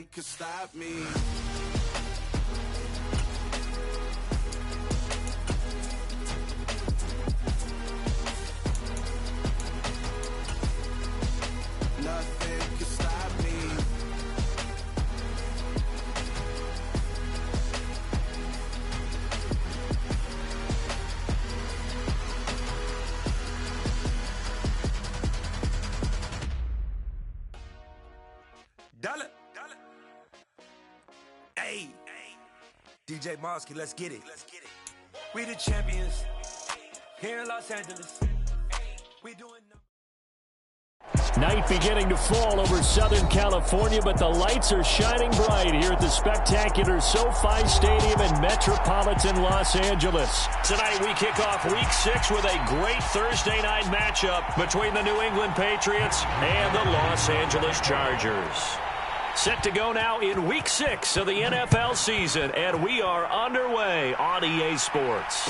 Nothing could stop me. Nothing can stop me. Dale. Hey. DJ Monsky, let's get it. We the champions here in Los Angeles. We doing. Night beginning to fall over Southern California, but the lights are shining bright here at the spectacular SoFi Stadium in metropolitan Los Angeles. Tonight we kick off Week 6 with a great Thursday night matchup between the New England Patriots and the Los Angeles Chargers. Set to go now in Week 6 of the NFL season, and we are underway on EA Sports.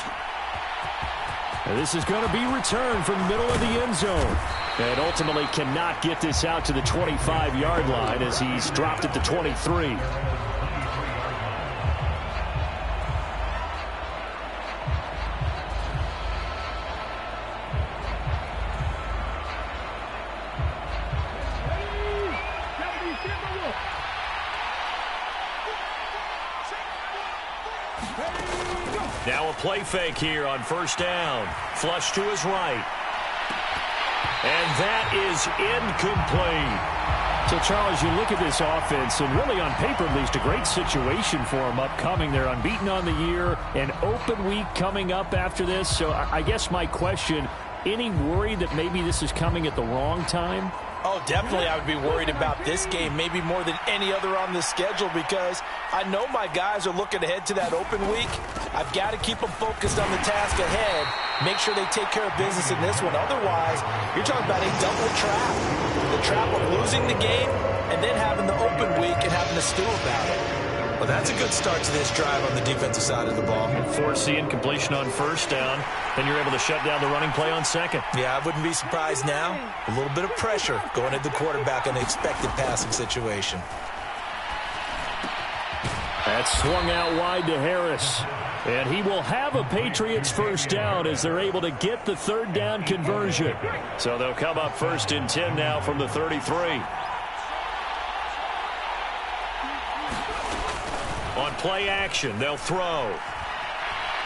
And this is going to be returned from the middle of the end zone. And ultimately cannot get this out to the 25-yard line as he's dropped at the 23. Now a play fake here on first down. Flush to his right. And that is incomplete. So, Charles, you look at this offense, and really on paper, at least, a great situation for them upcoming. They're unbeaten on the year, an open week coming up after this. So I guess my question, any worry that maybe this is coming at the wrong time? Oh, definitely I would be worried about this game, maybe more than any other on the schedule, because I know my guys are looking ahead to that open week. I've got to keep them focused on the task ahead, make sure they take care of business in this one. Otherwise, you're talking about a double trap. The trap of losing the game and then having the open week and having to stew about it. Well, that's a good start to this drive on the defensive side of the ball. Forcing incompletion on first down, then you're able to shut down the running play on second. Yeah, I wouldn't be surprised now. A little bit of pressure going at the quarterback in the expected passing situation. That's swung out wide to Harris. And he will have a Patriots first down as they're able to get the third down conversion. So they'll come up first and 10 now from the 33. On play action, they'll throw.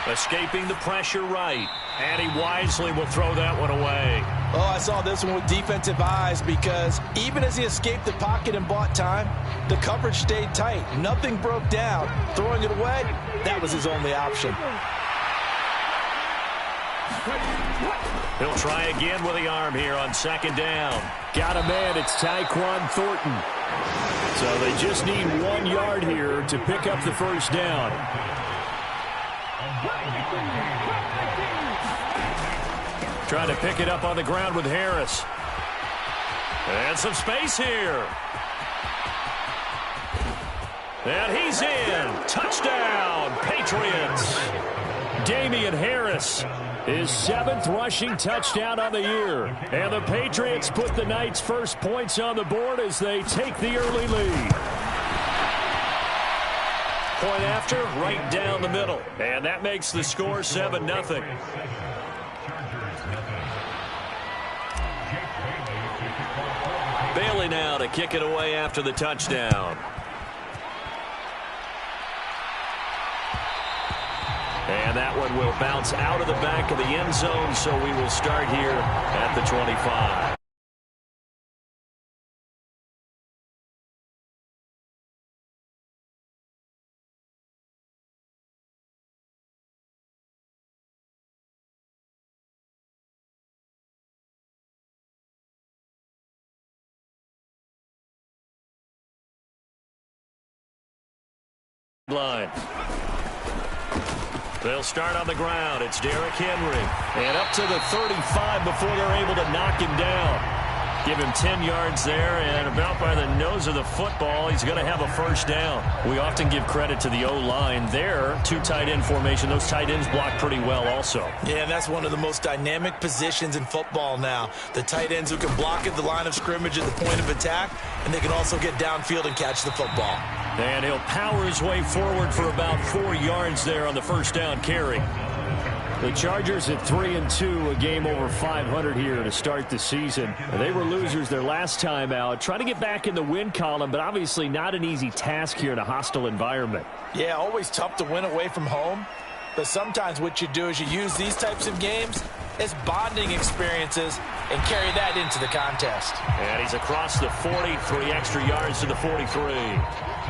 Escaping the pressure right. And he wisely will throw that one away. Oh, I saw this one with defensive eyes because even as he escaped the pocket and bought time, the coverage stayed tight. Nothing broke down. Throwing it away, that was his only option. He'll try again with the arm here on second down. Got a man, it's Tyquan Thornton. So they just need 1 yard here to pick up the first down. Trying to pick it up on the ground with Harris. And some space here. And he's in. Touchdown, Patriots. Damian Harris, his 7th rushing touchdown on the year. And the Patriots put the Knights' first points on the board as they take the early lead. Point after, right down the middle. And that makes the score 7-0. Bailey now to kick it away after the touchdown. And that one will bounce out of the back of the end zone, so we will start here at the 25. Line. They'll start on the ground. It's Derrick Henry. And up to the 35 before they're able to knock him down. Give him 10 yards there, and about by the nose of the football, he's going to have a first down. We often give credit to the O-line there. 2 tight end formation. Those tight ends block pretty well also. Yeah, that's one of the most dynamic positions in football now. The tight ends who can block at the line of scrimmage at the point of attack, and they can also get downfield and catch the football. And he'll power his way forward for about 4 yards there on the first down carry. The Chargers at 3-2, a game over 500 here to start the season. They were losers their last time out. Trying to get back in the win column, but obviously not an easy task here in a hostile environment. Yeah, always tough to win away from home. But sometimes what you do is you use these types of games as bonding experiences and carry that into the contest. And he's across the 40, 3 extra yards to the 43.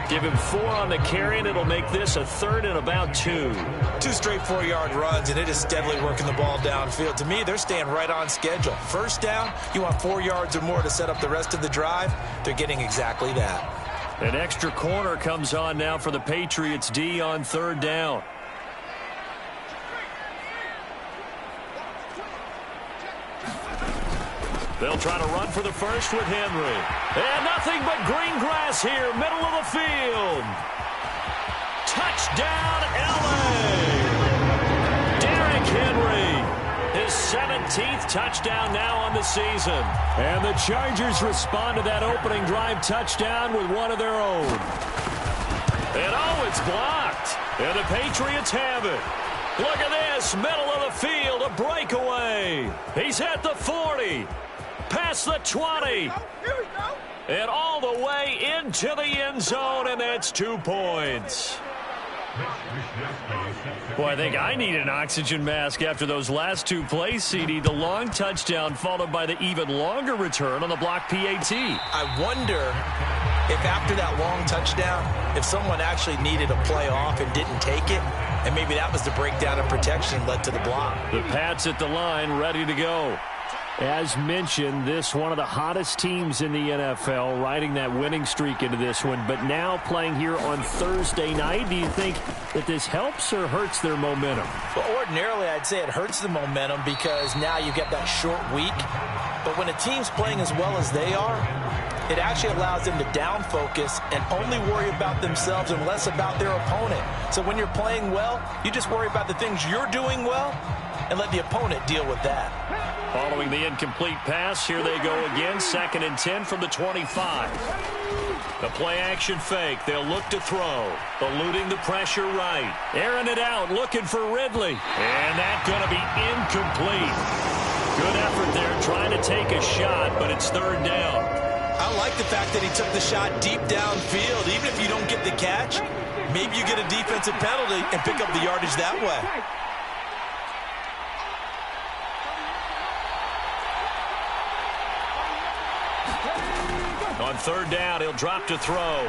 Give him 4 on the carry, and it'll make this a 3rd and about 2. 2 straight 4-yard runs, and it is steadily working the ball downfield. To me, they're staying right on schedule. First down, you want 4 yards or more to set up the rest of the drive. They're getting exactly that. An extra corner comes on now for the Patriots D on 3rd down. They'll try to run for the first with Henry. And nothing but green grass here, middle of the field. Touchdown, L.A. Derrick Henry, his 17th touchdown now on the season. And the Chargers respond to that opening drive touchdown with one of their own. And oh, it's blocked. And the Patriots have it. Look at this, middle of the field, a breakaway. He's at the 40. Past the 20. And all the way into the end zone, and that's 2 points. Boy, I think I need an oxygen mask after those last 2 plays, CD. The long touchdown followed by the even longer return on the block PAT. I wonder if after that long touchdown, if someone actually needed a play off and didn't take it, and maybe that was the breakdown of protection led to the block. The Pats at the line, ready to go. As mentioned, this one of the hottest teams in the NFL, riding that winning streak into this one, but now playing here on Thursday night. Do you think that this helps or hurts their momentum? Well, ordinarily, I'd say it hurts the momentum because now you get that short week. But when a team's playing as well as they are, it actually allows them to down focus and only worry about themselves and less about their opponent. So when you're playing well, you just worry about the things you're doing well and let the opponent deal with that. Following the incomplete pass, here they go again. 2nd and 10 from the 25. The play-action fake. They'll look to throw. Eluding the pressure right. Airing it out, looking for Ridley. And that's going to be incomplete. Good effort there, trying to take a shot, but it's 3rd down. I like the fact that he took the shot deep downfield. Even if you don't get the catch, maybe you get a defensive penalty and pick up the yardage that way. On 3rd down, he'll drop to throw.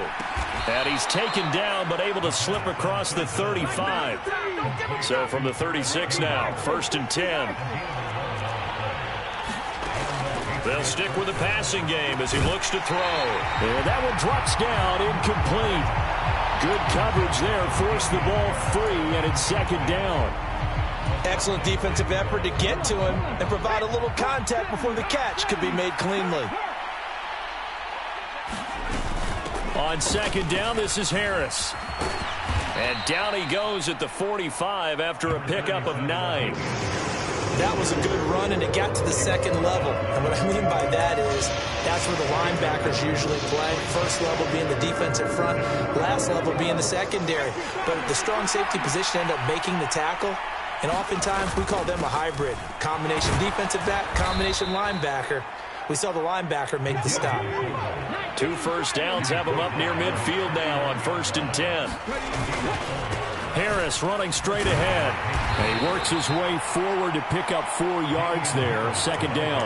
And he's taken down, but able to slip across the 35. So from the 36 now, 1st and 10. They'll stick with the passing game as he looks to throw. And that one drops down, incomplete. Good coverage there, forced the ball free, and it's 2nd down. Excellent defensive effort to get to him and provide a little contact before the catch could be made cleanly. On 2nd down, this is Harris. And down he goes at the 45 after a pickup of 9. That was a good run, and it got to the 2nd level. And what I mean by that is that's where the linebackers usually play. First level being the defensive front, last level being the secondary. But the strong safety position ended up making the tackle. And oftentimes we call them a hybrid. Combination defensive back, combination linebacker. We saw the linebacker make the stop. 2 first downs have him up near midfield now on 1st and 10. Harris running straight ahead. And he works his way forward to pick up 4 yards there. 2nd down.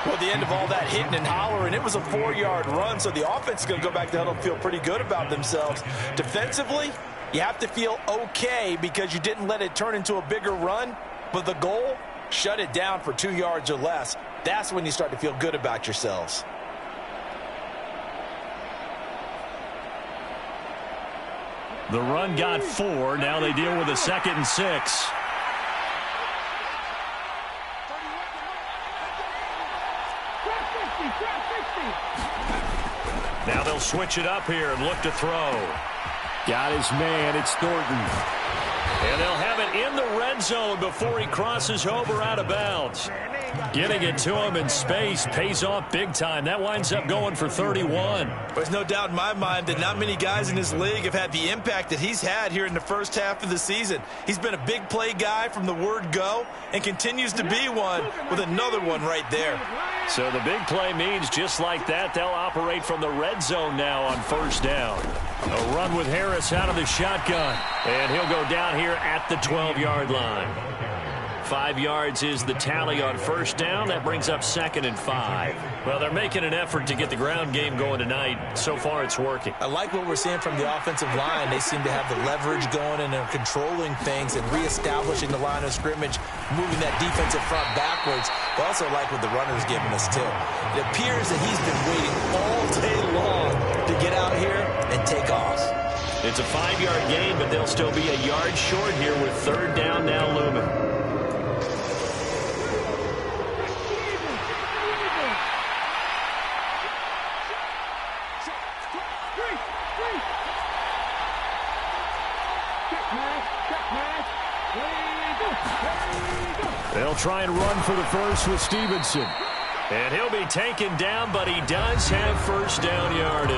Well, the end of all that hitting and hollering, it was a 4-yard run, so the offense is going to go back to huddle and feel pretty good about themselves. Defensively, you have to feel okay because you didn't let it turn into a bigger run, but the goal, shut it down for 2 yards or less. That's when you start to feel good about yourselves. The run got 4. Now they deal with a 2nd and 6. Now they'll switch it up here and look to throw. Got his man. It's Thornton. And they'll have it in the red zone before he crosses over out of bounds. Getting it to him in space pays off big time. That winds up going for 31. There's no doubt in my mind that not many guys in this league have had the impact that he's had here in the first half of the season. He's been a big play guy from the word go and continues to be one with another one right there. So the big play means just like that, they'll operate from the red zone now on first down. A run with Harris out of the shotgun. And he'll go down here at the 12-yard line. 5 yards is the tally on first down. That brings up 2nd and 5. Well, they're making an effort to get the ground game going tonight. So far, it's working. I like what we're seeing from the offensive line. They seem to have the leverage going, and they're controlling things and reestablishing the line of scrimmage, moving that defensive front backwards. But also like what the runner's giving us, too. It appears that he's been waiting all day long to get out here and take off. It's a 5-yard gain, but they'll still be a yard short here with third down now looming. They'll try and run for the first with Stevenson. And he'll be taken down, but he does have first down yardage.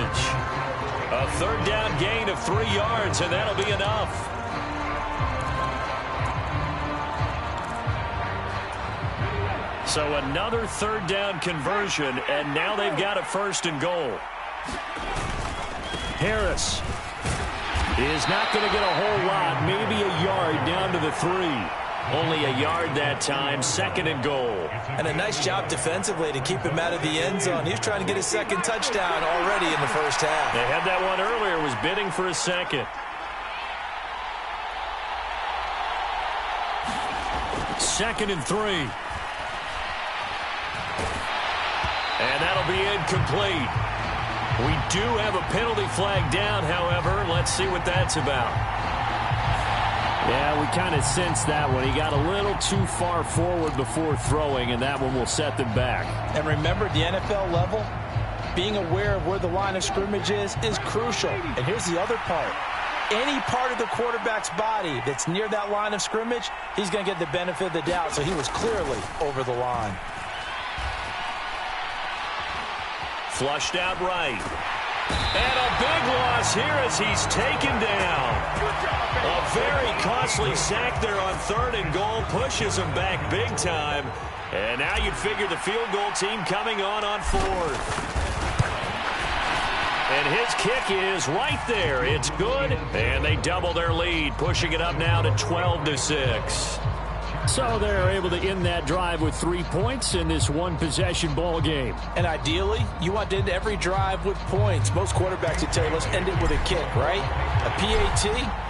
A third down gain of 3 yards, and that'll be enough. So another third down conversion, and now they've got a 1st and goal. Harris is not going to get a whole lot, maybe a yard down to the 3. Only a yard that time, 2nd and goal. And a nice job defensively to keep him out of the end zone. He was trying to get his 2nd touchdown already in the first half. They had that one earlier, was bidding for a 2nd. 2nd and 3. And that'll be incomplete. We do have a penalty flag down, however. Let's see what that's about. Yeah, we kind of sensed that one. He got a little too far forward before throwing, and that one will set them back. And remember, the NFL level, being aware of where the line of scrimmage is crucial. And here's the other part. Any part of the quarterback's body that's near that line of scrimmage, he's going to get the benefit of the doubt. So he was clearly over the line. Flushed out right. And a big loss here as he's taken down. A very costly sack there on 3rd and goal. Pushes him back big time. And now you'd figure the field goal team coming on 4th. And his kick is right there. It's good. And they double their lead, pushing it up now to 12-6. So they're able to end that drive with 3 points in this one-possession ball game. And ideally, you want to end every drive with points. Most quarterbacks would tell you, let's end it with a kick, right? A PAT,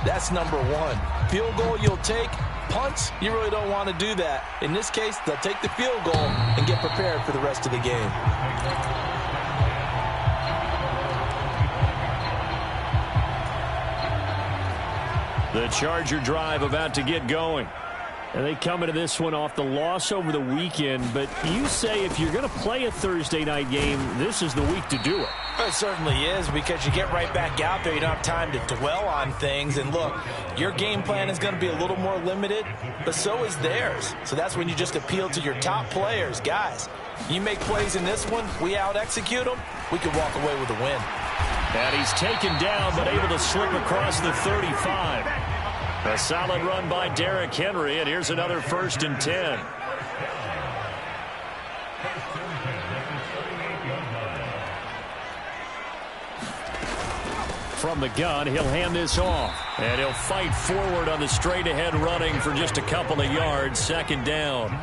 that's number 1. Field goal you'll take. Punts, you really don't want to do that. In this case, they'll take the field goal and get prepared for the rest of the game. The Charger drive about to get going. And they come into this one off the loss over the weekend. But you say if you're going to play a Thursday night game, this is the week to do it. It certainly is, because you get right back out there. You don't have time to dwell on things. And look, your game plan is going to be a little more limited, but so is theirs. So that's when you just appeal to your top players. Guys, you make plays in this one, we out-execute them, we could walk away with a win. And he's taken down, but able to slip across the 35. A solid run by Derrick Henry, and here's another 1st and 10. From the gun, he'll hand this off. And he'll fight forward on the straight-ahead running for just a couple of yards. 2nd down.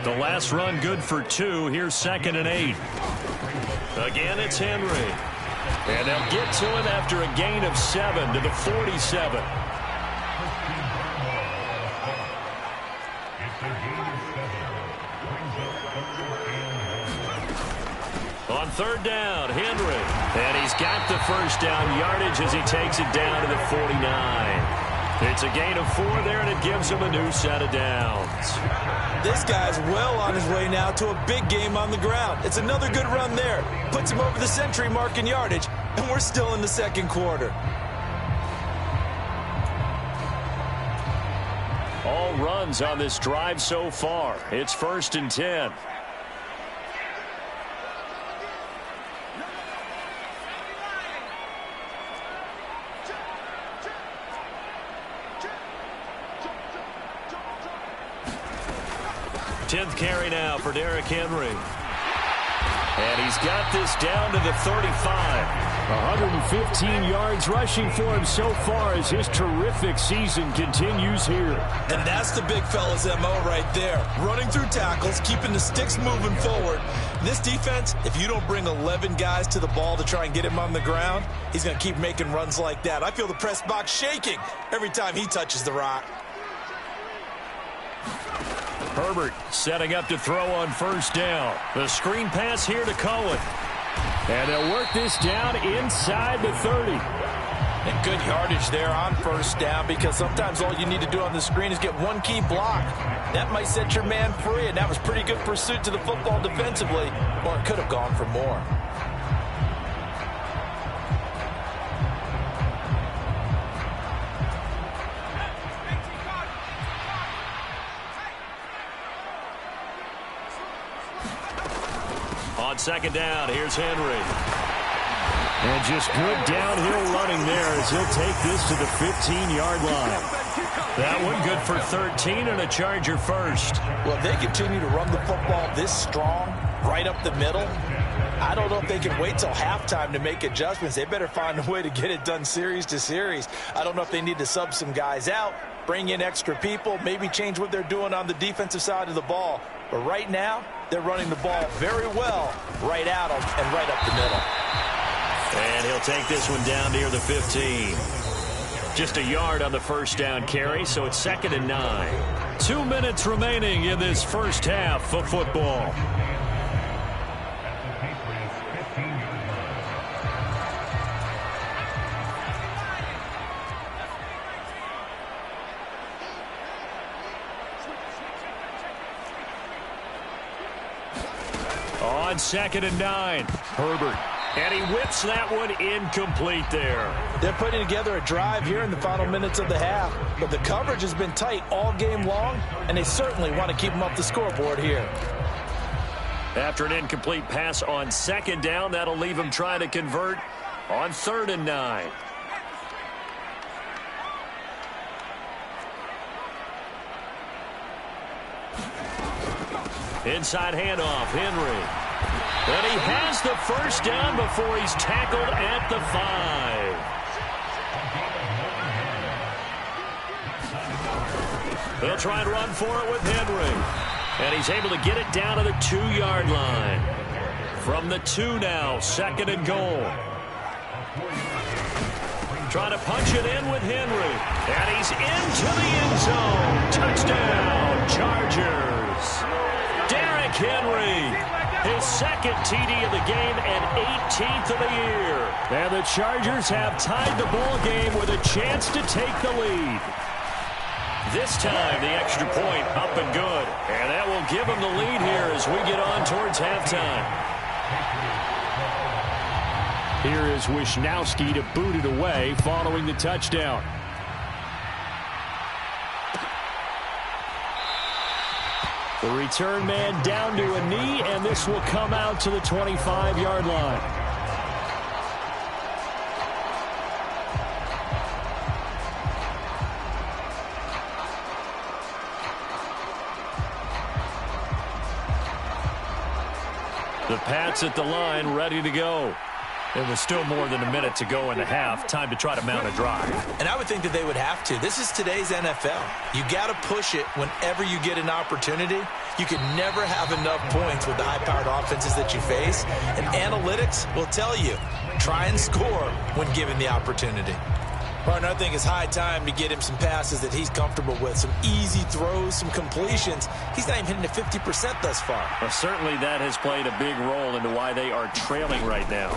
The last run good for 2. Here's 2nd and 8. Again, it's Henry. And they'll get to him after a gain of 7 to the 47. On 3rd down, Henry. And he's got the first down yardage as he takes it down to the 49. It's a gain of 4 there, and it gives him a new set of downs. this guy's well on his way now to a big game on the ground. It's another good run there. Puts him over the century mark in yardage, and we're still in the second quarter. All runs on this drive so far. It's 1st and 10. Tenth carry now for Derrick Henry. And he's got this down to the 35. 115 yards rushing for him so far as his terrific season continues here. And that's the big fella's MO right there. Running through tackles, keeping the sticks moving forward. This defense, if you don't bring 11 guys to the ball to try and get him on the ground, he's going to keep making runs like that. I feel the press box shaking every time he touches the rock. Herbert setting up to throw on 1st down. The screen pass here to Cohen. And they'll work this down inside the 30. And good yardage there on 1st down, because sometimes all you need to do on the screen is get one key block. That might set your man free, and that was pretty good pursuit to the football defensively, or it could have gone for more. On 2nd down, here's Henry. And just good downhill running there as he'll take this to the 15-yard line. That one good for 13 and a Charger first. Well, if they continue to run the football this strong, right up the middle, I don't know if they can wait till halftime to make adjustments. They better find a way to get it done series to series. I don't know if they need to sub some guys out, bring in extra people, maybe change what they're doing on the defensive side of the ball. But right now, they're running the ball very well right at them and right up the middle. And he'll take this one down near the 15. Just a yard on the 1st down carry, so it's 2nd and 9. 2 minutes remaining in this first half of football. On 2nd and 9, Herbert. And he whips that one incomplete there. They're putting together a drive here in the final minutes of the half, but the coverage has been tight all game long, and they certainly want to keep them up the scoreboard here. After an incomplete pass on 2nd down, that'll leave him trying to convert on 3rd and 9. Inside handoff, Henry. And he has the 1st down before he's tackled at the 5. They'll try and run for it with Henry. And he's able to get it down to the 2-yard line. From the 2 now, 2nd and goal. Trying to punch it in with Henry. And he's into the end zone. Touchdown, Chargers. Derrick Henry. His 2nd TD of the game and 18th of the year. And the Chargers have tied the ball game with a chance to take the lead. This time, the extra point up and good. And that will give them the lead here as we get on towards halftime. Here is Wisnowski to boot it away following the touchdown. The return man down to a knee, and this will come out to the 25-yard line. The Pats at the line, ready to go. It was still more than a minute to go in the half. Time to try to mount a drive. And I would think that they would have to. This is today's NFL. You got to push it whenever you get an opportunity. You can never have enough points with the high-powered offenses that you face. And analytics will tell you, try and score when given the opportunity. Partner, I think it's high time to get him some passes that he's comfortable with, some easy throws, some completions. He's not even hitting to 50% thus far. Well, certainly that has played a big role into why they are trailing right now.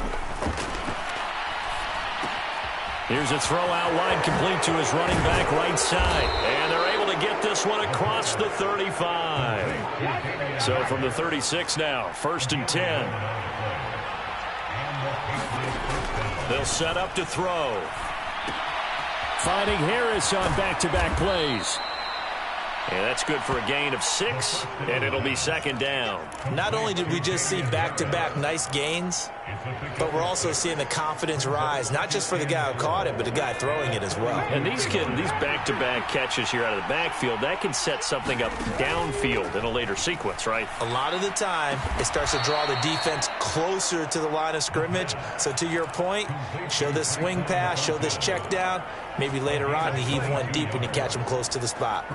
Here's a throw out wide, complete to his running back right side. And they're able to to get this one across the 35. So from the 36 now, 1st and 10. They'll set up to throw. Finding Harris on back-to-back plays. And that's good for a gain of 6, and it'll be 2nd down. Not only did we just see back-to-back nice gains, but we're also seeing the confidence rise, not just for the guy who caught it, but the guy throwing it as well. And these back-to-back catches here out of the backfield, that can set something up downfield in a later sequence, right? A lot of the time, it starts to draw the defense closer to the line of scrimmage. So to your point, show this swing pass, show this check down. Maybe later on, you heave one deep when you catch him close to the spot.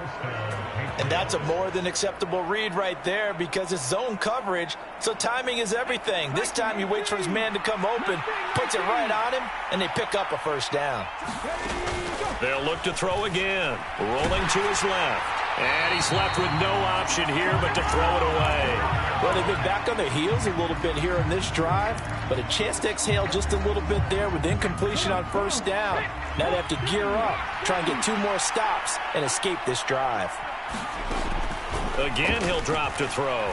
And that's a more than acceptable read right there because it's zone coverage, so timing is everything. This time he waits for his man to come open, puts it right on him, and they pick up a 1st down. They'll look to throw again. Rolling to his left. And he's left with no option here but to throw it away. Well, they've been back on their heels a little bit here in this drive, but a chance to exhale just a little bit there with incompletion on 1st down. Now they have to gear up, try and get 2 more stops, and escape this drive. Again, he'll drop to throw.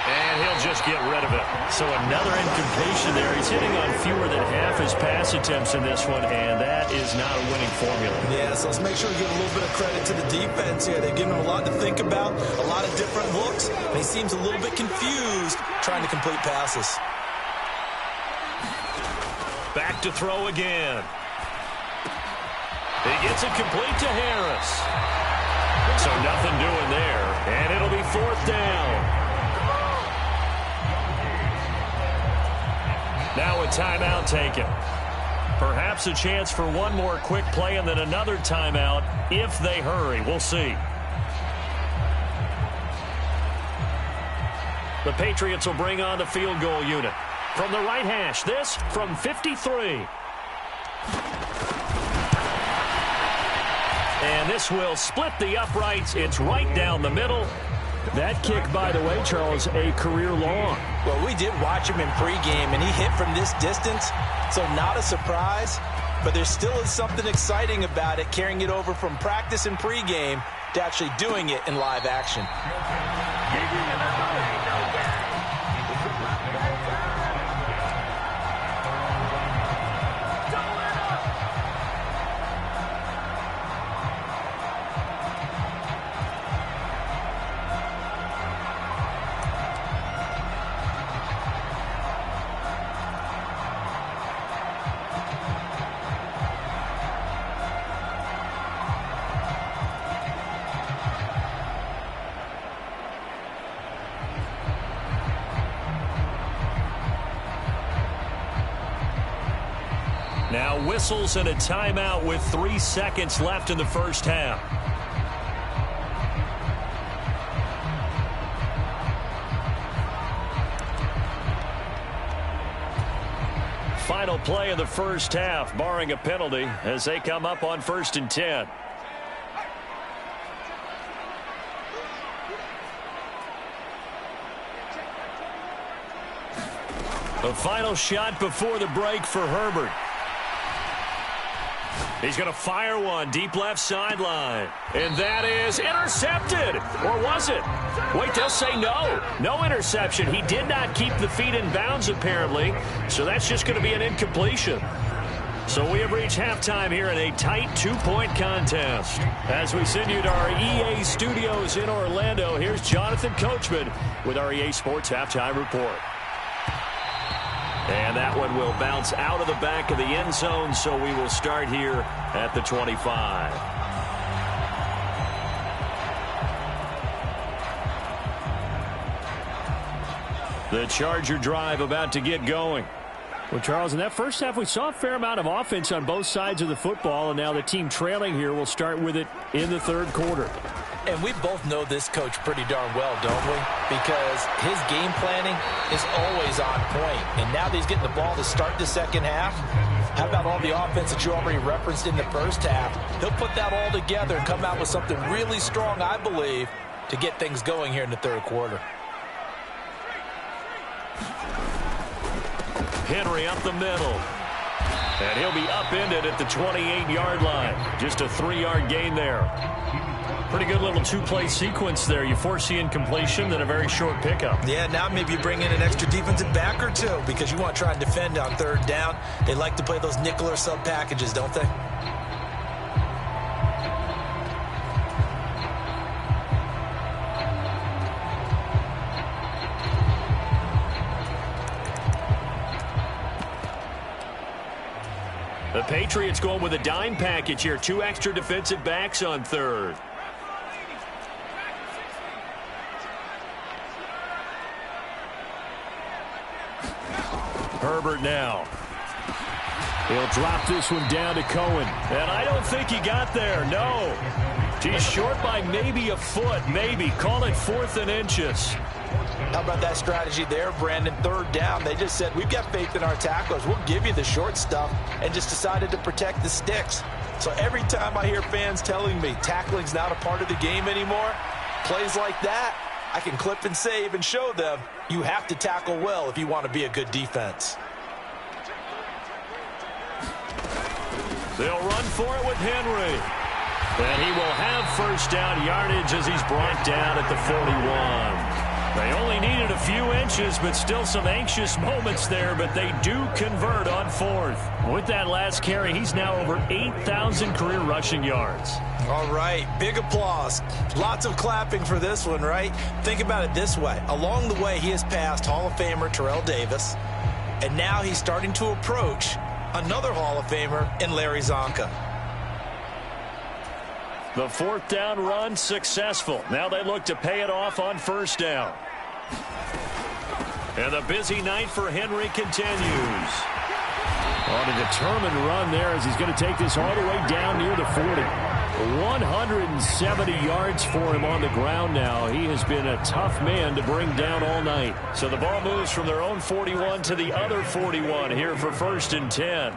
And he'll just get rid of it. So another incompletion there. He's hitting on fewer than half his pass attempts in this one, and that is not a winning formula. Yeah, so let's make sure we give a little bit of credit to the defense here. They're giving him a lot to think about, a lot of different looks, and he seems a little bit confused trying to complete passes. Back to throw again. He gets it complete to Harris. So nothing doing there, and it'll be 4th down. Now a timeout taken. Perhaps a chance for one more quick play and then another timeout if they hurry. We'll see. The Patriots will bring on the field goal unit. From the right hash, this from 53. And this will split the uprights. It's right down the middle. That kick, by the way, Charles, a career long. Well, we did watch him in pregame, and he hit from this distance, so not a surprise. But there still is something exciting about it, carrying it over from practice and pregame to actually doing it in live action. Now whistles and a timeout with 3 seconds left in the 1st half. Final play of the 1st half, barring a penalty, as they come up on 1st and 10. The final shot before the break for Herbert. He's going to fire one deep left sideline. And that is intercepted. Or was it? Wait, they'll say no. No interception. He did not keep the feet in bounds, apparently. So that's just going to be an incompletion. So we have reached halftime here in a tight 2-point contest. As we send you to our EA studios in Orlando, here's Jonathan Coachman with our EA Sports Halftime Report. And that one will bounce out of the back of the end zone, so we will start here at the 25. The Charger drive about to get going. Well, Charles, in that first half, we saw a fair amount of offense on both sides of the football, and now the team trailing here will start with it in the 3rd quarter. And we both know this coach pretty darn well, don't we? Because his game planning is always on point. And now that he's getting the ball to start the 2nd half, how about all the offense that you already referenced in the 1st half? He'll put that all together and come out with something really strong, I believe, to get things going here in the 3rd quarter. Henry up the middle. And he'll be upended at the 28-yard line. Just a 3-yard gain there. Pretty good little two-play sequence there. You force the incompletion, then a very short pickup. Yeah, now maybe you bring in an extra defensive back or two because you want to try and defend on third down. They like to play those nickel or sub packages, don't they? The Patriots going with a dime package here. 2 extra defensive backs on third. Herbert now. He'll drop this one down to Cohen. And I don't think he got there. No. He's short by maybe a foot. Maybe. Call it 4th and inches. How about that strategy there, Brandon? Third down, they just said, we've got faith in our tacklers. We'll give you the short stuff, and just decided to protect the sticks. So every time I hear fans telling me tackling's not a part of the game anymore, plays like that, I can clip and save and show them you have to tackle well if you want to be a good defense. They'll run for it with Henry. And he will have first down yardage as he's brought down at the 41. They only needed a few inches, but still some anxious moments there, but they do convert on 4th. With that last carry, he's now over 8,000 career rushing yards. All right, big applause. Lots of clapping for this one, right? Think about it this way. Along the way, he has passed Hall of Famer Terrell Davis, and now he's starting to approach another Hall of Famer in Larry Zonka. The 4th down run successful. Now they look to pay it off on first down. And the busy night for Henry continues. On a determined run there as he's going to take this all the way down near the 40. 170 yards for him on the ground now. He has been a tough man to bring down all night. So the ball moves from their own 41 to the other 41 here for 1st and 10.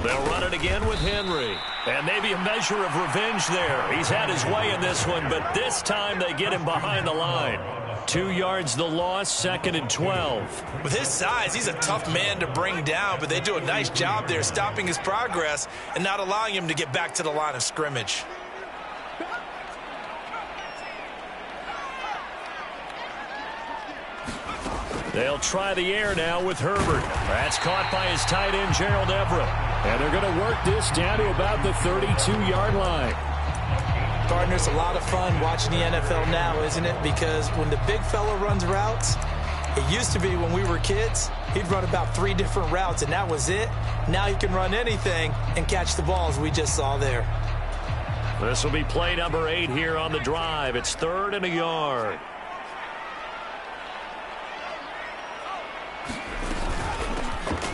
They'll run it again with Henry. And maybe a measure of revenge there. He's had his way in this one, but this time they get him behind the line. 2 yards the loss, 2nd and 12. With his size, he's a tough man to bring down, but they do a nice job there stopping his progress and not allowing him to get back to the line of scrimmage. They'll try the air now with Herbert. That's caught by his tight end, Gerald Everett. And they're going to work this down to about the 32-yard line. Partner, it's a lot of fun watching the NFL now, isn't it? Because when the big fella runs routes, it used to be when we were kids, he'd run about 3 different routes, and that was it. Now he can run anything and catch the balls we just saw there. This will be play number 8 here on the drive. It's 3rd and a yard.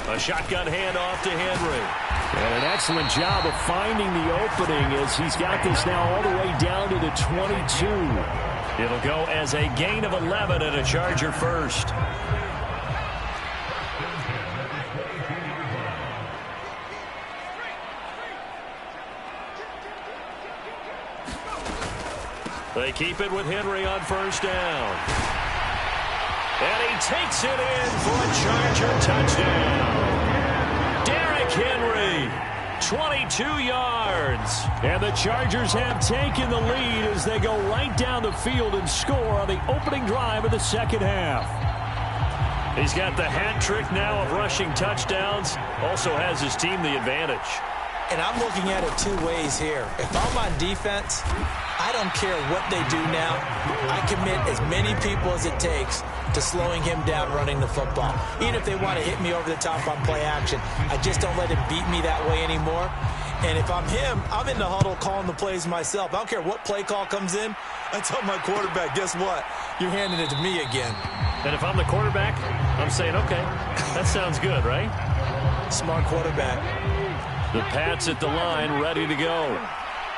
A shotgun handoff to Henry. And an excellent job of finding the opening as he's got this now all the way down to the 22. It'll go as a gain of 11 and a Charger first. They keep it with Henry on first down. And he takes it in for a Charger touchdown. Derrick Henry, 22 yards. And the Chargers have taken the lead as they go right down the field and score on the opening drive of the second half. He's got the hat trick now of rushing touchdowns. Also has his team the advantage. And I'm looking at it 2 ways here. If I'm on defense, I don't care what they do now. I commit as many people as it takes to slowing him down running the football. Even if they want to hit me over the top on play action, I just don't let him beat me that way anymore. And if I'm him, I'm in the huddle calling the plays myself. I don't care what play call comes in. I tell my quarterback, guess what? You're handing it to me again. And if I'm the quarterback, I'm saying, okay, that sounds good, right? Smart quarterback. The Pats at the line, ready to go.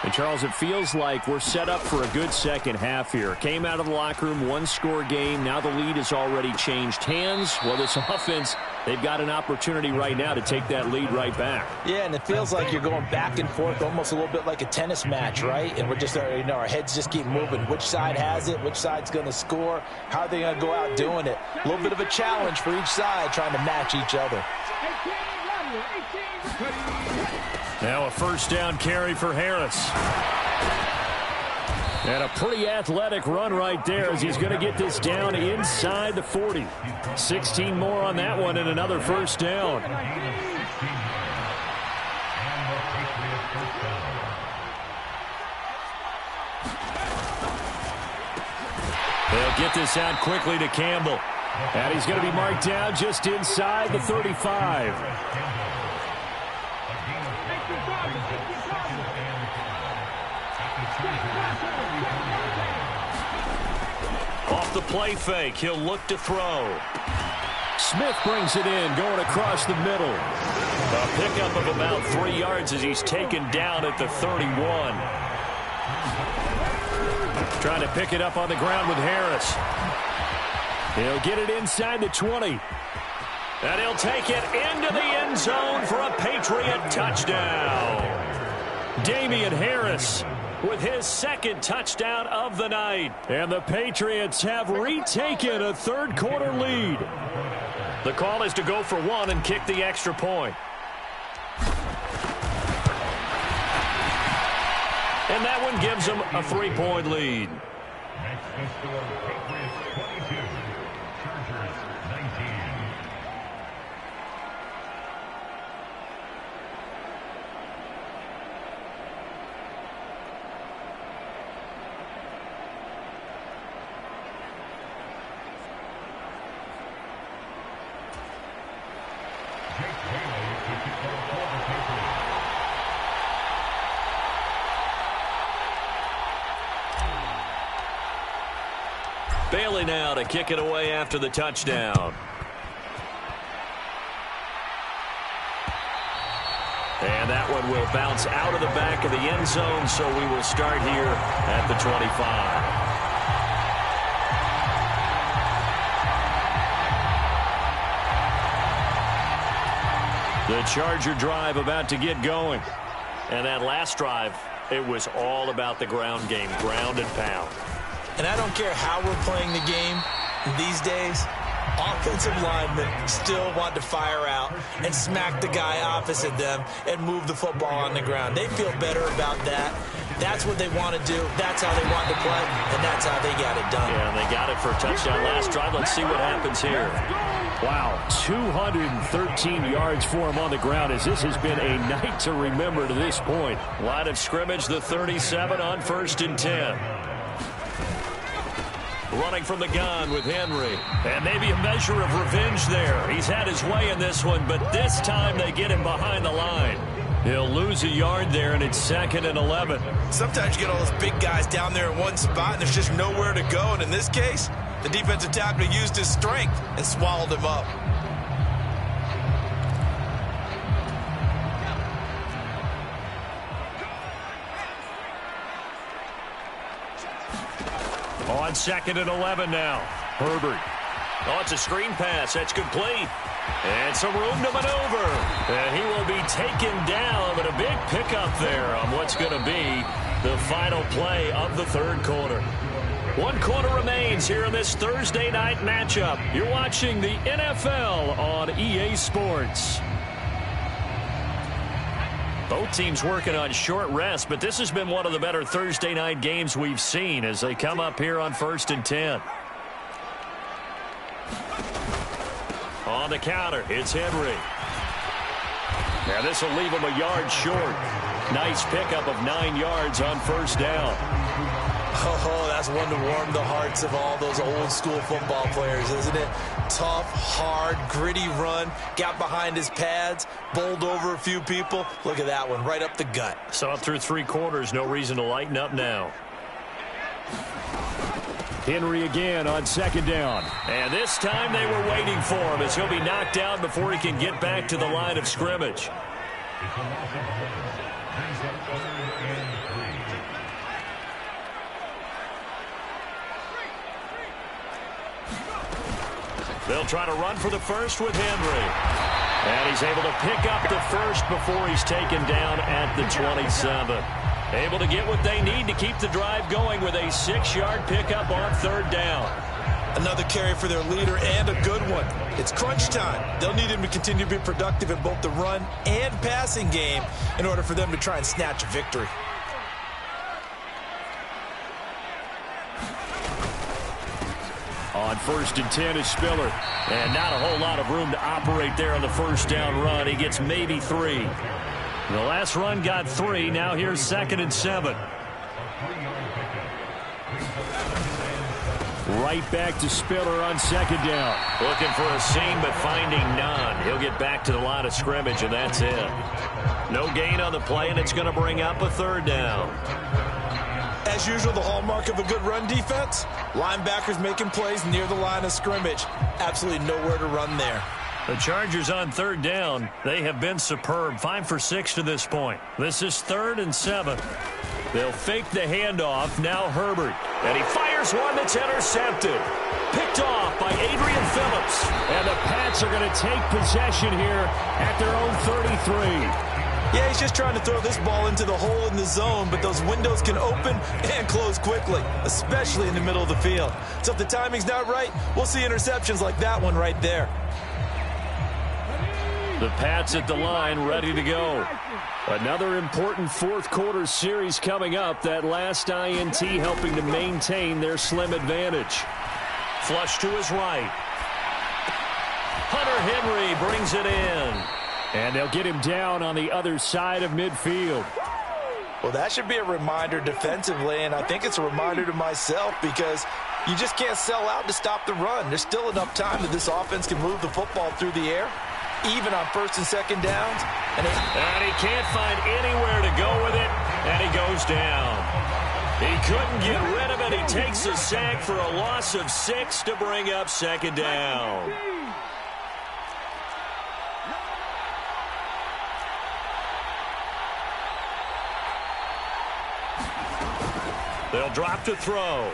And, Charles, it feels like we're set up for a good second half here. Came out of the locker room, one-score game. Now the lead has already changed hands. Well, this offense, they've got an opportunity right now to take that lead right back. Yeah, and it feels like you're going back and forth almost a little bit like a tennis match, right? And we're just, our heads just keep moving. Which side has it? Which side's going to score? How are they going to go out doing it? A little bit of a challenge for each side trying to match each other. Now a first down carry for Harris. And a pretty athletic run right there as he's going to get this down inside the 40. 16 more on that one and another first down. They'll get this out quickly to Campbell. And he's going to be marked down just inside the 35. Off the play fake, he'll look to throw. Smith brings it in, going across the middle. A pickup of about 3 yards as he's taken down at the 31. Trying to pick it up on the ground with Harris. He'll get it inside the 20. And he'll take it into the end zone for a Patriot touchdown. Damian Harris with his second touchdown of the night. And the Patriots have retaken a third-quarter lead. The call is to go for one and kick the extra point. And that one gives them a 3-point lead. Bailey now to kick it away after the touchdown. And that one will bounce out of the back of the end zone, so we will start here at the 25. The Charger drive about to get going. And that last drive, it was all about the ground game, ground and pound. And I don't care how we're playing the game these days, offensive linemen still want to fire out and smack the guy opposite them and move the football on the ground. They feel better about that. That's what they want to do. That's how they want to play, and that's how they got it done. Yeah, and they got it for a touchdown last drive. Let's see what happens here. Wow, 213 yards for him on the ground as this has been a night to remember to this point. Line of scrimmage, the 37 on 1st and 10. Running from the gun with Henry. And maybe a measure of revenge there. He's had his way in this one, but this time they get him behind the line. He'll lose a yard there, and it's 2nd and 11. Sometimes you get all those big guys down there in one spot, and there's just nowhere to go. And in this case, the defensive tackle used his strength and swallowed him up. On 2nd and 11 now. Herbert. Oh, it's a screen pass. That's complete. And some room to maneuver. And he will be taken down, but a big pickup there on what's going to be the final play of the third quarter. 1 quarter remains here in this Thursday night matchup. You're watching the NFL on EA Sports. Both teams working on short rest, but this has been one of the better Thursday night games we've seen as they come up here on 1st and 10. On the counter, it's Henry. Now this will leave him a yard short. Nice pickup of 9 yards on 1st down. Oh, that's one to warm the hearts of all those old school football players, isn't it? Tough, hard, gritty run, got behind his pads, bowled over a few people. Look at that one, right up the gut. So up through 3 quarters, no reason to lighten up now. Henry again on 2nd down. And this time they were waiting for him as he'll be knocked down before he can get back to the line of scrimmage. They'll try to run for the first with Henry. And he's able to pick up the first before he's taken down at the 27. Able to get what they need to keep the drive going with a 6-yard pickup on third down. Another carry for their leader and a good one. It's crunch time. They'll need him to continue to be productive in both the run and passing game in order for them to try and snatch a victory. On 1st and 10 is Spiller. And not a whole lot of room to operate there on the first down run. He gets maybe 3. The last run got 3. Now here's 2nd and 7. Right back to Spiller on 2nd down. Looking for a seam, but finding none. He'll get back to the line of scrimmage, and that's it. No gain on the play, and it's going to bring up a 3rd down. As usual, the hallmark of a good run defense, linebackers making plays near the line of scrimmage. Absolutely nowhere to run there. The Chargers on 3rd down. They have been superb. 5 for 6 to this point. This is 3rd and 7. They'll fake the handoff. Now Herbert. And he fires one that's intercepted. Picked off by Adrian Phillips. And the Pats are going to take possession here at their own 33. Yeah, he's just trying to throw this ball into the hole in the zone, but those windows can open and close quickly, especially in the middle of the field. So if the timing's not right, we'll see interceptions like that one right there. The Pats at the line, ready to go. Another important 4th quarter series coming up. That last INT helping to maintain their slim advantage. Flush to his right. Hunter Henry brings it in. And they'll get him down on the other side of midfield. Well, that should be a reminder defensively, and I think it's a reminder to myself because you just can't sell out to stop the run. There's still enough time that this offense can move the football through the air, even on 1st and 2nd downs. And he can't find anywhere to go with it, and he goes down. He couldn't get rid of it. He takes a sack for a loss of 6 to bring up 2nd down. They'll drop to throw.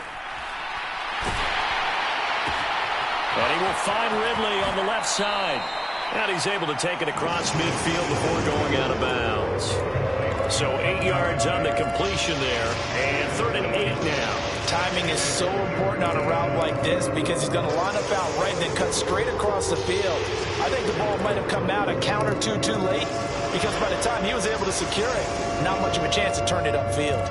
And he will find Ridley on the left side. And he's able to take it across midfield before going out of bounds. So 8 yards on the completion there. And 3rd and 8 now. Timing is so important on a route like this because he's going to line up out right and then cut straight across the field. I think the ball might have come out a count or two too late because by the time he was able to secure it, not much of a chance to turn it upfield.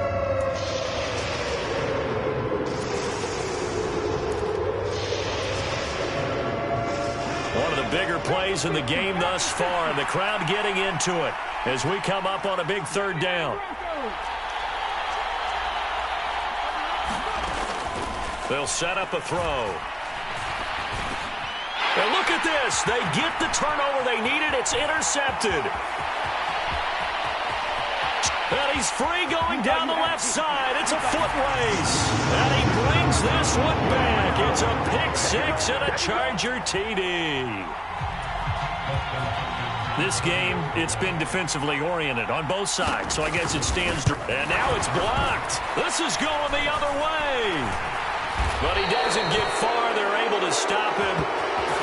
One of the bigger plays in the game thus far, and the crowd getting into it as we come up on a big 3rd down. They'll set up a throw. And look at this. They get the turnover they needed. It's intercepted. And he's free going down the left side. It's a foot race. And he brings this one back. It's a pick-6 and a Charger TD. This game, it's been defensively oriented on both sides, so I guess it stands. And now it's blocked. This is going the other way. But he doesn't get far. They're able to stop him.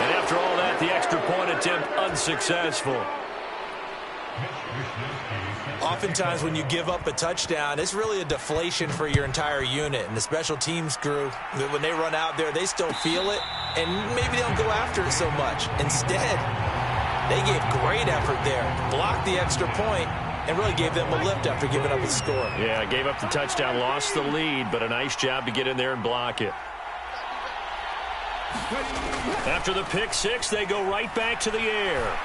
And after all that, the extra point attempt unsuccessful. Oftentimes when you give up a touchdown, it's really a deflation for your entire unit. And the special teams crew, when they run out there, they still feel it. And maybe they don't go after it so much. Instead, they gave great effort there. Blocked the extra point and really gave them a lift after giving up a score. Yeah, gave up the touchdown, lost the lead, but a nice job to get in there and block it. After the pick-6, they go right back to the air.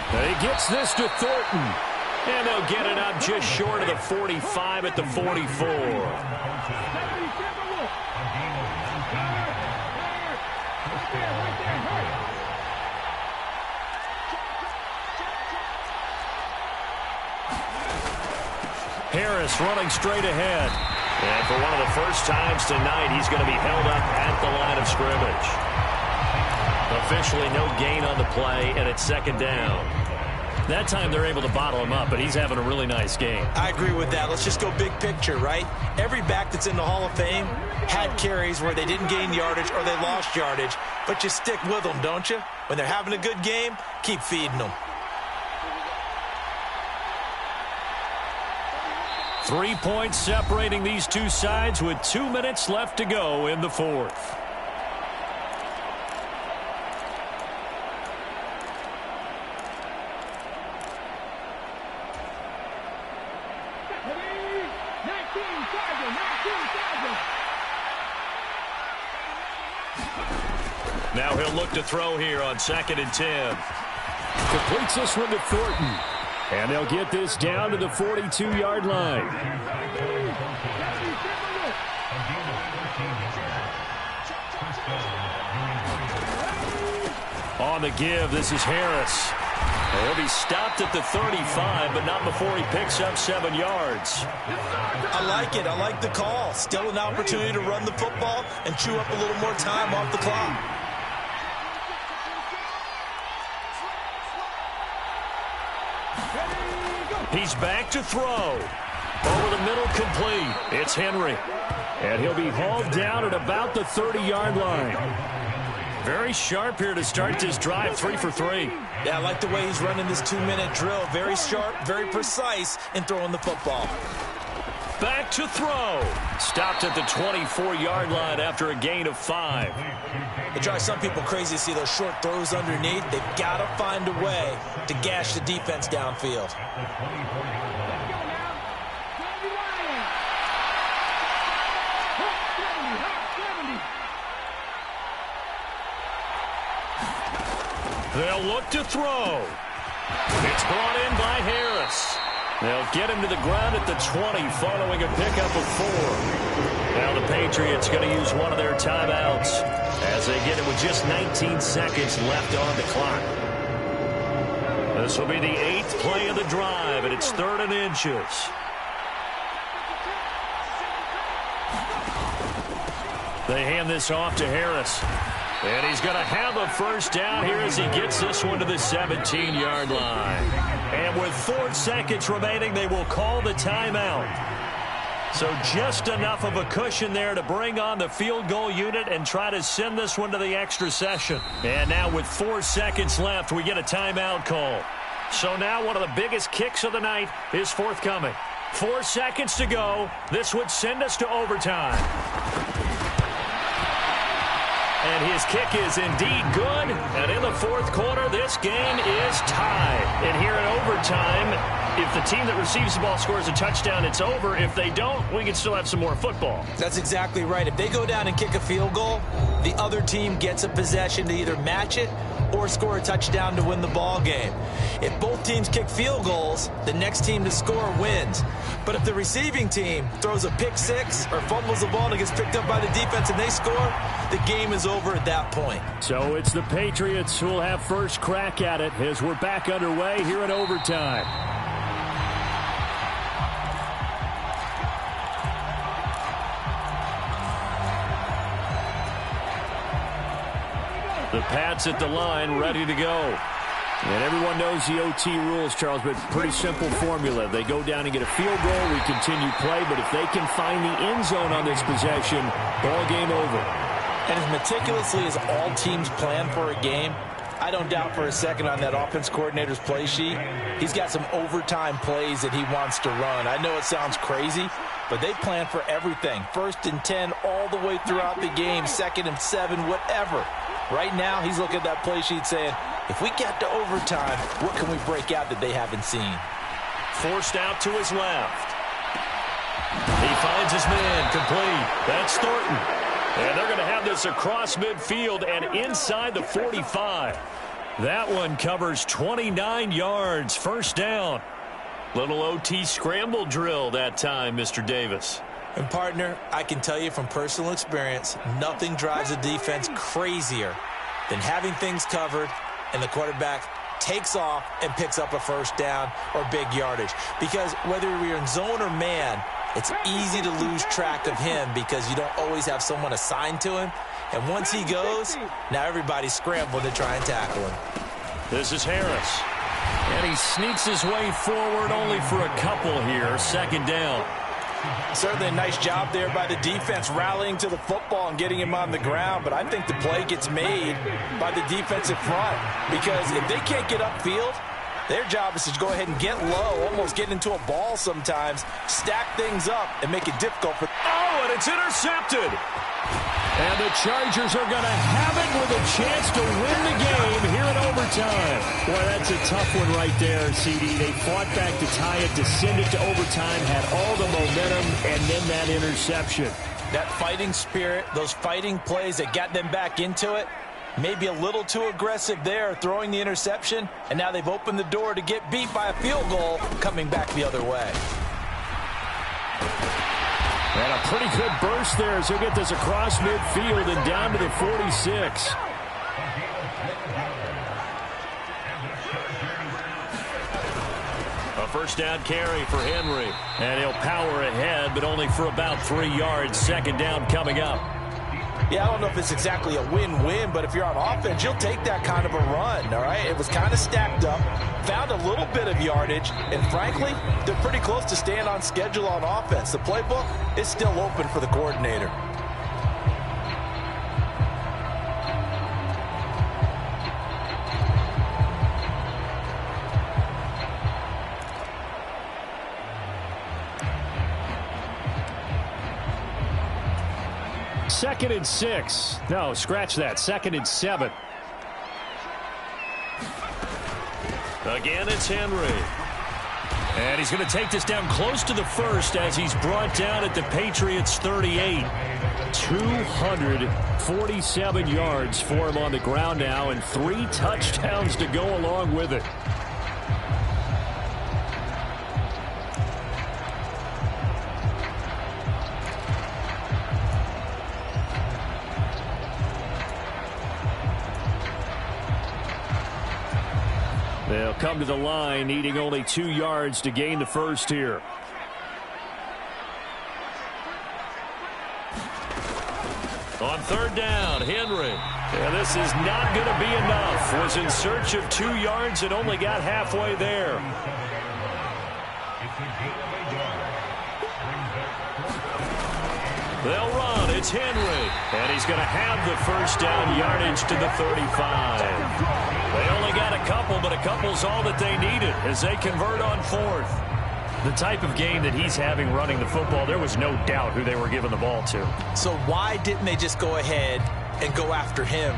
And he gets this to Thornton. And they'll get it up just short of the 45 at the 44. Harris running straight ahead. And for one of the first times tonight, he's going to be held up at the line of scrimmage. Officially no gain on the play, and it's 2nd down. That time they're able to bottle him up, but he's having a really nice game. I agree with that. Let's just go big picture, right? Every back that's in the Hall of Fame had carries where they didn't gain yardage or they lost yardage, but you stick with them, don't you? When they're having a good game, keep feeding them. 3 points separating these two sides with 2 minutes left to go in the fourth. Now he'll look to throw here on 2nd and 10. Completes this one to Thornton. And they'll get this down to the 42-yard line. On the give, this is Harris. He'll be stopped at the 35, but not before he picks up 7 yards. I like it. I like the call. Still an opportunity to run the football and chew up a little more time off the clock. He's back to throw. Over the middle, complete. It's Henry. And he'll be hauled down at about the 30-yard line. Very sharp here to start this drive, 3 for 3. Yeah, I like the way he's running this 2-minute drill. Very sharp, very precise in throwing the football. Back to throw. Stopped at the 24-yard line after a gain of 5. It drives some people crazy to see those short throws underneath. They've got to find a way to gash the defense downfield. They'll look to throw. It's brought in by Harris. They'll get him to the ground at the 20 following a pickup of 4. Now the Patriots going to use one of their timeouts as they get it with just 19 seconds left on the clock. This will be the 8th play of the drive, and it's 3rd and inches. They hand this off to Harris. And he's going to have a first down here as he gets this one to the 17-yard line. And with 4 seconds remaining, they will call the timeout. So just enough of a cushion there to bring on the field goal unit and try to send this one to the extra session. And now with 4 seconds left, we get a timeout call. So now one of the biggest kicks of the night is forthcoming. 4 seconds to go. This would send us to overtime. And his kick is indeed good. And in the fourth quarter, this game is tied. And here in overtime, if the team that receives the ball scores a touchdown, it's over. If they don't, we can still have some more football. That's exactly right. If they go down and kick a field goal, the other team gets a possession to either match it or score a touchdown to win the ball game. If both teams kick field goals, the next team to score wins. But if the receiving team throws a pick six or fumbles the ball and it gets picked up by the defense and they score, the game is over at that point. So it's the Patriots who will have first crack at it as we're back underway here in overtime. The Pats at the line, ready to go. And everyone knows the OT rules, Charles, but pretty simple formula. They go down and get a field goal, we continue play, but if they can find the end zone on this possession, ball game over. And as meticulously as all teams plan for a game, I don't doubt for a second on that offense coordinator's play sheet, he's got some overtime plays that he wants to run. I know it sounds crazy, but they plan for everything. 1st and 10 all the way throughout the game, 2nd and 7, whatever. Right now, he's looking at that play sheet saying, if we get to overtime, what can we break out that they haven't seen? Forced out to his left. He finds his man, complete. That's Thornton. And they're going to have this across midfield and inside the 45. That one covers 29 yards, first down. Little OT scramble drill that time, Mr. Davis. And, partner, I can tell you from personal experience, nothing drives a defense crazier than having things covered and the quarterback takes off and picks up a first down or big yardage. Because whether you're in zone or man, it's easy to lose track of him because you don't always have someone assigned to him. And once he goes, now everybody's scrambling to try and tackle him. This is Harris. And he sneaks his way forward only for a couple here. Second down. Certainly a nice job there by the defense rallying to the football and getting him on the ground, but I think the play gets made by the defensive front because if they can't get upfield, their job is to go ahead and get low, almost get into a ball sometimes, stack things up, and make it difficult for... Oh, and it's intercepted. And the Chargers are going to have it with a chance to win the game here in overtime. Boy, that's a tough one right there, CD. They fought back to tie it, to send it to overtime, had all the momentum, and then that interception. That fighting spirit, those fighting plays that got them back into it, maybe a little too aggressive there, throwing the interception, and now they've opened the door to get beat by a field goal coming back the other way. And a pretty good burst there as he'll get this across midfield and down to the 46. A first down carry for Henry. And he'll power ahead, but only for about 3 yards. Second down coming up. Yeah, I don't know if it's exactly a win-win, but if you're on offense, you'll take that kind of a run, all right? It was kind of stacked up, found a little bit of yardage, and frankly, they're pretty close to staying on schedule on offense. The playbook is still open for the coordinator. Second and 6. No, scratch that. Second and 7. Again, it's Henry. And he's going to take this down close to the first as he's brought down at the Patriots' 38. 247 yards for him on the ground now and 3 touchdowns to go along with it. They'll come to the line, needing only 2 yards to gain the first here. On third down, Henry. Yeah, this is not going to be enough. Was in search of 2 yards and only got halfway there. They'll run. It's Henry. And he's going to have the first down yardage to the 35. They only got a couple, but a couple's all that they needed as they convert on fourth. The type of game that he's having running the football, there was no doubt who they were giving the ball to. So why didn't they just go ahead and go after him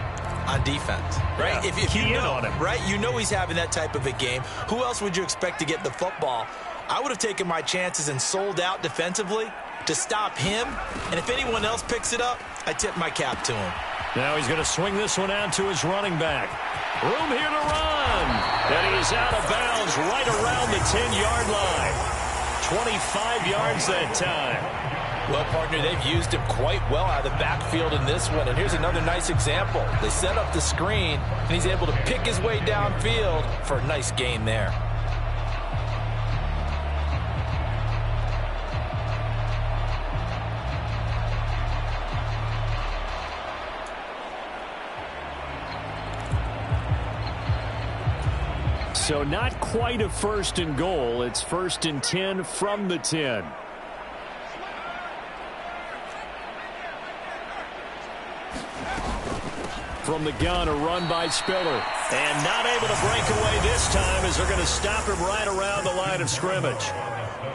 on defense, right? Yeah, if you know, on him. right? You know he's having that type of a game. Who else would you expect to get the football? I would have taken my chances and sold out defensively to stop him. And if anyone else picks it up, I tip my cap to him. Now he's going to swing this one out to his running back. Room here to run. And he's out of bounds right around the 10-yard line. 25 yards that time. Well, partner, they've used him quite well out of the backfield in this one. And here's another nice example. They set up the screen, and he's able to pick his way downfield for a nice gain there. So not quite a first and goal. It's first and 10 from the 10. From the gun, a run by Spiller. And not able to break away this time as they're going to stop him right around the line of scrimmage.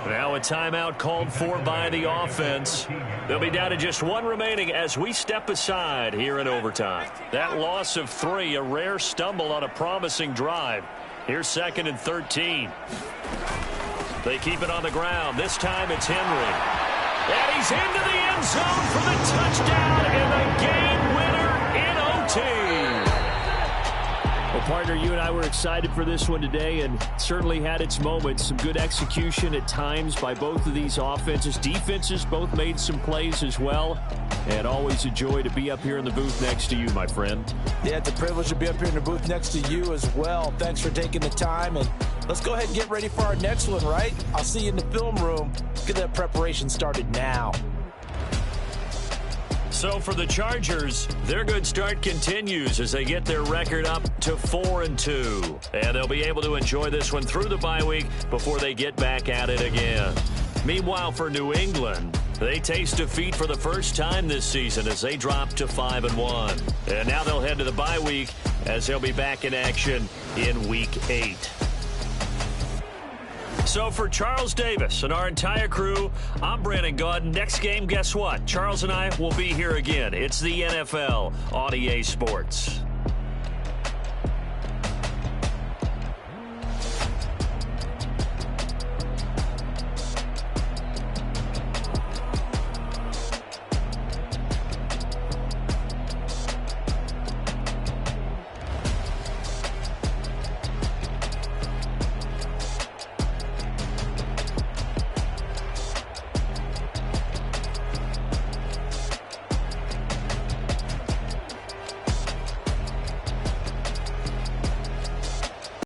Now a timeout called for by the offense. They'll be down to just one remaining as we step aside here in overtime. That loss of 3, a rare stumble on a promising drive. Here's second and 13. They keep it on the ground. This time it's Henry. And he's into the end zone for the touchdown and the game winner in OT. Well, partner, you and I were excited for this one today and certainly had its moments. Some good execution at times by both of these offenses. Defenses both made some plays as well. And always a joy to be up here in the booth next to you, my friend. Yeah, it's a privilege to be up here in the booth next to you as well. Thanks for taking the time, and let's go ahead and get ready for our next one, right? I'll see you in the film room. Get that preparation started now. So for the Chargers, their good start continues as they get their record up to 4-2. And they'll be able to enjoy this one through the bye week before they get back at it again. Meanwhile, for New England, they taste defeat for the first time this season as they drop to 5-1. And now they'll head to the bye week as they'll be back in action in Week 8. So for Charles Davis and our entire crew, I'm Brandon Gaudin. Next game, guess what? Charles and I will be here again. It's the NFL on EA Sports.